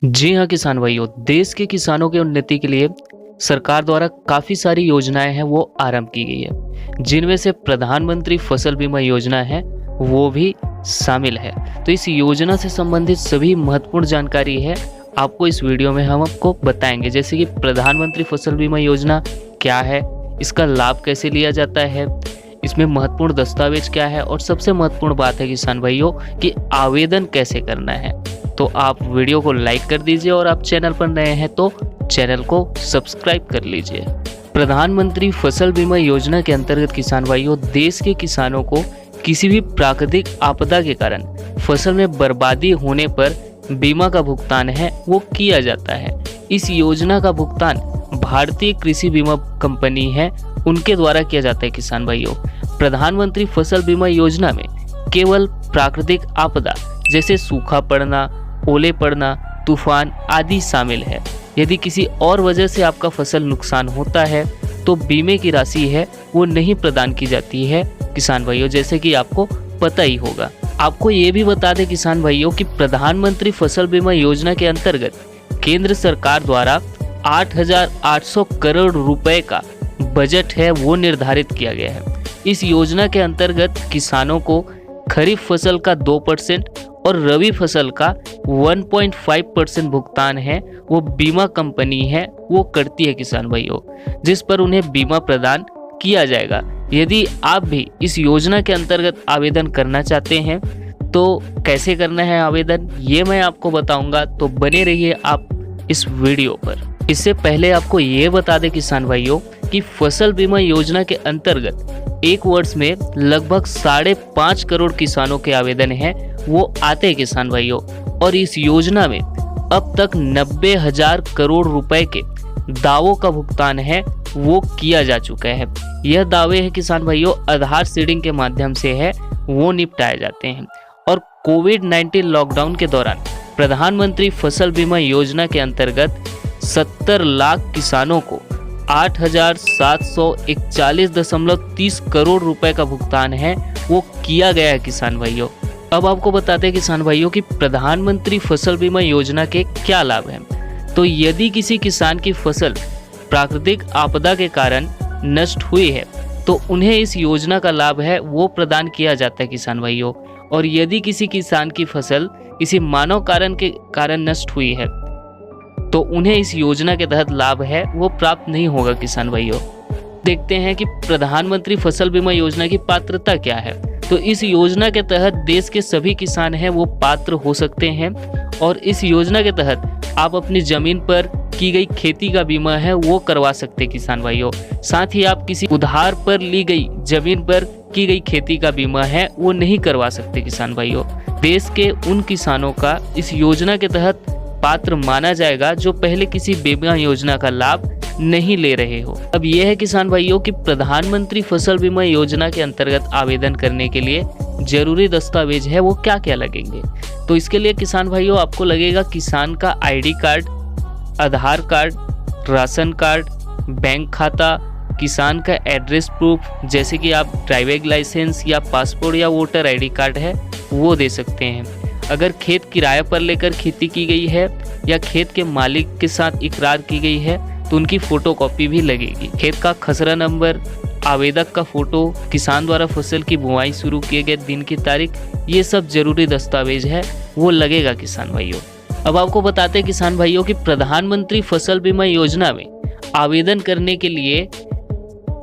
जी हाँ किसान भाइयों, देश के किसानों की उन्नति के लिए सरकार द्वारा काफ़ी सारी योजनाएं हैं वो आरंभ की गई है, जिनमें से प्रधानमंत्री फसल बीमा योजना है वो भी शामिल है। तो इस योजना से संबंधित सभी महत्वपूर्ण जानकारी है आपको इस वीडियो में हम आपको बताएंगे, जैसे कि प्रधानमंत्री फसल बीमा योजना क्या है, इसका लाभ कैसे लिया जाता है, इसमें महत्वपूर्ण दस्तावेज क्या है और सबसे महत्वपूर्ण बात है किसान भाइयों कि आवेदन कैसे करना है। तो आप वीडियो को लाइक कर दीजिए और आप चैनल पर नए हैं तो चैनल को सब्सक्राइब कर लीजिए। प्रधानमंत्री फसल बीमा योजना के अंतर्गत किसान भाइयों, देश के किसानों को किसी भी प्राकृतिक आपदा के कारण फसल में बर्बादी होने पर बीमा का भुगतान है वो किया जाता है। इस योजना का भुगतान भारतीय कृषि बीमा कंपनी है उनके द्वारा किया जाता है। किसान भाइयों, प्रधानमंत्री फसल बीमा योजना में केवल प्राकृतिक आपदा जैसे सूखा पड़ना, ओले पड़ना, तूफान आदि शामिल है। यदि किसी और वजह से आपका फसल नुकसान होता है तो बीमे की राशि है वो नहीं प्रदान की जाती है किसान भाइयों, जैसे कि आपको पता ही होगा। आपको ये भी बता दें किसान भाइयों कि प्रधानमंत्री फसल बीमा योजना के अंतर्गत केंद्र सरकार द्वारा 8,800 करोड़ रुपए का बजट है वो निर्धारित किया गया है। इस योजना के अंतर्गत किसानों को खरीफ फसल का 2% और रबी फसल का 1.5% भुगतान है वो बीमा कंपनी है वो करती है किसान भाइयों, जिस पर उन्हें बीमा प्रदान किया जाएगा। यदि आप भी इस योजना के अंतर्गत आवेदन करना चाहते हैं तो कैसे करना है आवेदन ये मैं आपको बताऊंगा, तो बने रहिए आप इस वीडियो पर। इससे पहले आपको ये बता दें किसान भाइयों कि फसल बीमा योजना के अंतर्गत एक वर्ष में लगभग 5.5 करोड़ किसानों के आवेदन हैं वो आते हैं किसान भाइयों, और इस योजना में अब तक 90,000 करोड़ रुपए के दावों का भुगतान है वो किया जा चुका है। यह दावे है किसान भाइयों आधार सीडिंग के माध्यम से है वो निपटाए जाते हैं। और कोविड-19 लॉकडाउन के दौरान प्रधानमंत्री फसल बीमा योजना के अंतर्गत 70 लाख किसानों को 8,741.30 करोड़ रुपए का भुगतान है वो किया गया है किसान भाइयों। अब आपको बताते हैं किसान भाइयों कि प्रधानमंत्री फसल बीमा योजना के क्या लाभ हैं। तो यदि किसी किसान की फसल प्राकृतिक आपदा के कारण नष्ट हुई है तो उन्हें इस योजना का लाभ है वो प्रदान किया जाता है किसान भाइयों। और यदि किसी किसान की फसल किसी मानव कारण के कारण नष्ट हुई है तो उन्हें इस योजना के तहत लाभ है वो प्राप्त नहीं होगा किसान भाइयों। देखते हैं कि प्रधानमंत्री फसल बीमा योजना की पात्रता क्या है। तो इस योजना के तहत देश के सभी किसान हैं वो पात्र हो सकते हैं, और इस योजना के तहत आप अपनी जमीन पर की गई खेती का बीमा है वो करवा सकते हैं किसान भाइयों। साथ ही आप किसी उधार पर ली गई जमीन पर की गई खेती का बीमा है वो नहीं करवा सकते किसान भाइयों। देश के उन किसानों का इस योजना के तहत पात्र माना जाएगा जो पहले किसी बीमा योजना का लाभ नहीं ले रहे हो। अब यह है किसान भाइयों कि प्रधानमंत्री फसल बीमा योजना के अंतर्गत आवेदन करने के लिए जरूरी दस्तावेज है वो क्या क्या लगेंगे। तो इसके लिए किसान भाइयों आपको लगेगा किसान का ID कार्ड, आधार कार्ड, राशन कार्ड, बैंक खाता, किसान का एड्रेस प्रूफ जैसे कि आप ड्राइविंग लाइसेंस या पासपोर्ट या वोटर ID कार्ड है वो दे सकते हैं। अगर खेत किराए पर लेकर खेती की गई है या खेत के मालिक के साथ इकरार की गई है तो उनकी फोटोकॉपी भी लगेगी। खेत का खसरा नंबर, आवेदक का फोटो, किसान द्वारा फसल की बुआई शुरू किए गए दिन की तारीख, ये सब जरूरी दस्तावेज है वो लगेगा किसान भाइयों। अब आपको बताते हैं किसान भाइयों कि प्रधानमंत्री फसल बीमा योजना में आवेदन करने के लिए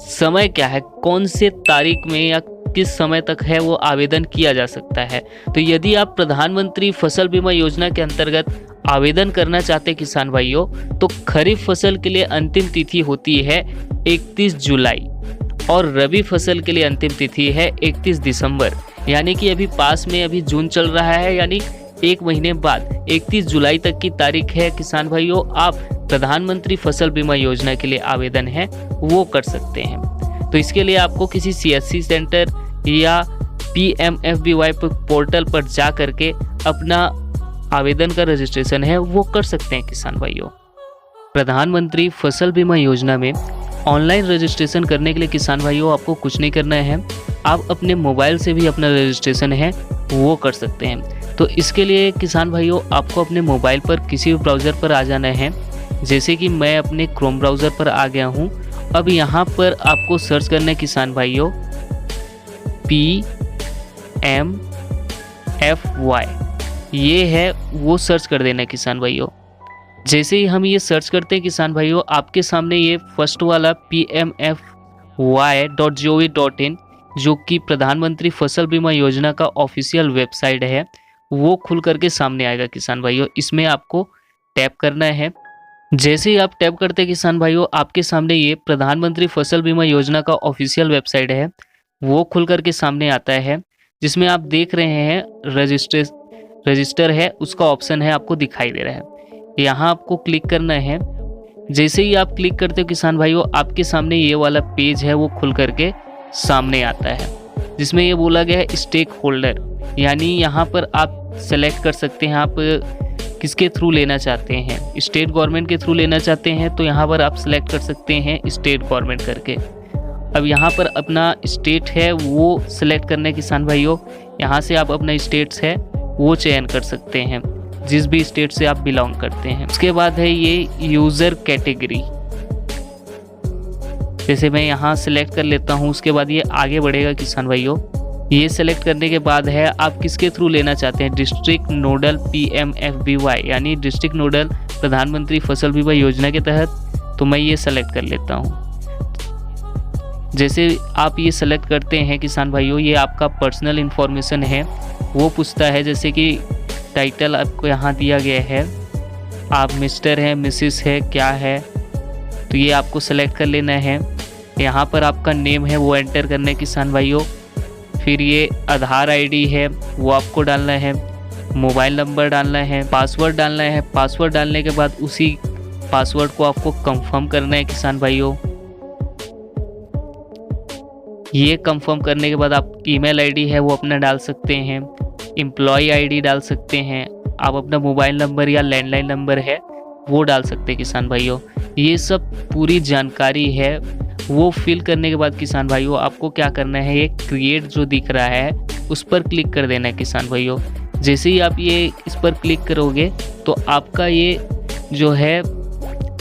समय क्या है, कौन से तारीख में या किस समय तक है वो आवेदन किया जा सकता है। तो यदि आप प्रधानमंत्री फसल बीमा योजना के अंतर्गत आवेदन करना चाहते किसान भाइयों तो खरीफ फसल के लिए अंतिम तिथि होती है 31 जुलाई और रबी फसल के लिए अंतिम तिथि है 31 दिसंबर। यानी कि अभी पास में अभी जून चल रहा है, यानी एक महीने बाद 31 जुलाई तक की तारीख है किसान भाइयों, आप प्रधानमंत्री फसल बीमा योजना के लिए आवेदन है वो कर सकते हैं। तो इसके लिए आपको किसी CSC सेंटर या PMFBY पोर्टल पर जा करके अपना आवेदन का रजिस्ट्रेशन है वो कर सकते हैं किसान भाइयों। प्रधानमंत्री फसल बीमा योजना में ऑनलाइन रजिस्ट्रेशन करने के लिए किसान भाइयों आपको कुछ नहीं करना है, आप अपने मोबाइल से भी अपना रजिस्ट्रेशन है वो कर सकते हैं। तो इसके लिए किसान भाइयों आपको अपने मोबाइल पर किसी भी ब्राउज़र पर आ जाना है। जैसे कि मैं अपने क्रोम ब्राउज़र पर आ गया हूँ। अब यहाँ पर आपको सर्च करना है किसान भाइयों PMFY, ये है वो सर्च कर देना है किसान भाइयों। जैसे ही हम ये सर्च करते हैं किसान भाइयों, आपके सामने ये फर्स्ट वाला PMFY.gov.in जो कि प्रधानमंत्री फसल बीमा योजना का ऑफिशियल वेबसाइट है, वो खुल करके सामने आएगा किसान भाइयों। इसमें आपको टैप करना है। जैसे ही आप टैप करते हैं किसान भाइयों, आपके सामने ये प्रधानमंत्री फसल बीमा योजना का ऑफिशियल वेबसाइट है, वो खुल करके सामने आता है, जिसमें आप देख रहे हैं रजिस्टर है, उसका ऑप्शन है आपको दिखाई दे रहा है। यहाँ आपको क्लिक करना है। जैसे ही आप क्लिक करते हो किसान भाइयों, आपके सामने ये वाला पेज है वो खुल करके सामने आता है, जिसमें ये बोला गया है स्टेक होल्डर, यानी यहाँ पर आप सेलेक्ट कर सकते हैं आप किसके थ्रू लेना चाहते हैं। स्टेट गवर्नमेंट के थ्रू लेना चाहते हैं तो यहाँ पर आप सेलेक्ट कर सकते हैं स्टेट गवर्नमेंट करके। अब यहाँ पर अपना स्टेट है वो सिलेक्ट करने किसान भाइयों, यहाँ से आप अपना स्टेट्स है वो चयन कर सकते हैं, जिस भी स्टेट से आप बिलोंग करते हैं। उसके बाद है ये यूज़र कैटेगरी, जैसे मैं यहाँ सेलेक्ट कर लेता हूँ। उसके बाद ये आगे बढ़ेगा किसान भाइयों। ये सेलेक्ट करने के बाद है आप किसके थ्रू लेना चाहते हैं, डिस्ट्रिक्ट नोडल PMFBY यानी डिस्ट्रिक्ट नोडल प्रधानमंत्री फसल बीमा योजना के तहत, तो मैं ये सेलेक्ट कर लेता हूँ। जैसे आप ये सेलेक्ट करते हैं किसान भाइयों, ये आपका पर्सनल इन्फॉर्मेशन है वो पूछता है, जैसे कि टाइटल आपको यहाँ दिया गया है, आप मिस्टर है मिसिस है क्या है, तो ये आपको सेलेक्ट कर लेना है। यहाँ पर आपका नेम है वो एंटर करना है किसान भाइयों। फिर ये आधार ID है वो आपको डालना है, मोबाइल नंबर डालना है, पासवर्ड डालना है। पासवर्ड डालने के बाद उसी पासवर्ड को आपको कंफर्म करना है किसान भाइयों। ये कंफर्म करने के बाद आप ईमेल ID है वो अपना डाल सकते हैं, एम्प्लॉय ID डाल सकते हैं, आप अपना मोबाइल नंबर या लैंडलाइन नंबर है वो डाल सकते हैं किसान भाइयों। ये सब पूरी जानकारी है वो फिल करने के बाद किसान भाइयों आपको क्या करना है, ये क्रिएट जो दिख रहा है उस पर क्लिक कर देना है किसान भाइयों। जैसे ही आप ये इस पर क्लिक करोगे तो आपका ये जो है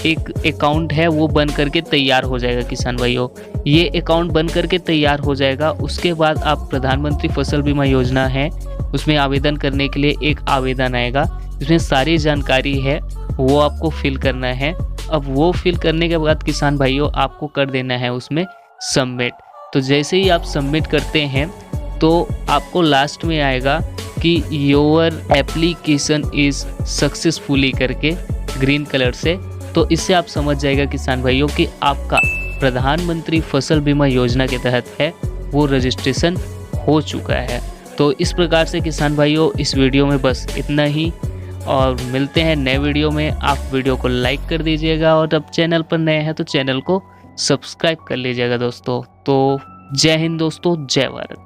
एक अकाउंट है वो बन करके तैयार हो जाएगा किसान भाइयों। ये अकाउंट बन करके तैयार हो जाएगा। उसके बाद आप प्रधानमंत्री फसल बीमा योजना है उसमें आवेदन करने के लिए एक आवेदन आएगा, जिसमें सारी जानकारी है वो आपको फिल करना है। अब वो फिल करने के बाद किसान भाइयों आपको कर देना है उसमें सबमिट। तो जैसे ही आप सबमिट करते हैं तो आपको लास्ट में आएगा कि योर एप्लीकेशन इज़ सक्सेसफुली करके ग्रीन कलर से। तो इससे आप समझ जाएगा किसान भाइयों कि आपका प्रधानमंत्री फसल बीमा योजना के तहत है वो रजिस्ट्रेशन हो चुका है। तो इस प्रकार से किसान भाइयों इस वीडियो में बस इतना ही, और मिलते हैं नए वीडियो में। आप वीडियो को लाइक कर दीजिएगा और अब चैनल पर नए हैं तो चैनल को सब्सक्राइब कर लीजिएगा दोस्तों। तो जय हिंद दोस्तों, जय भारत।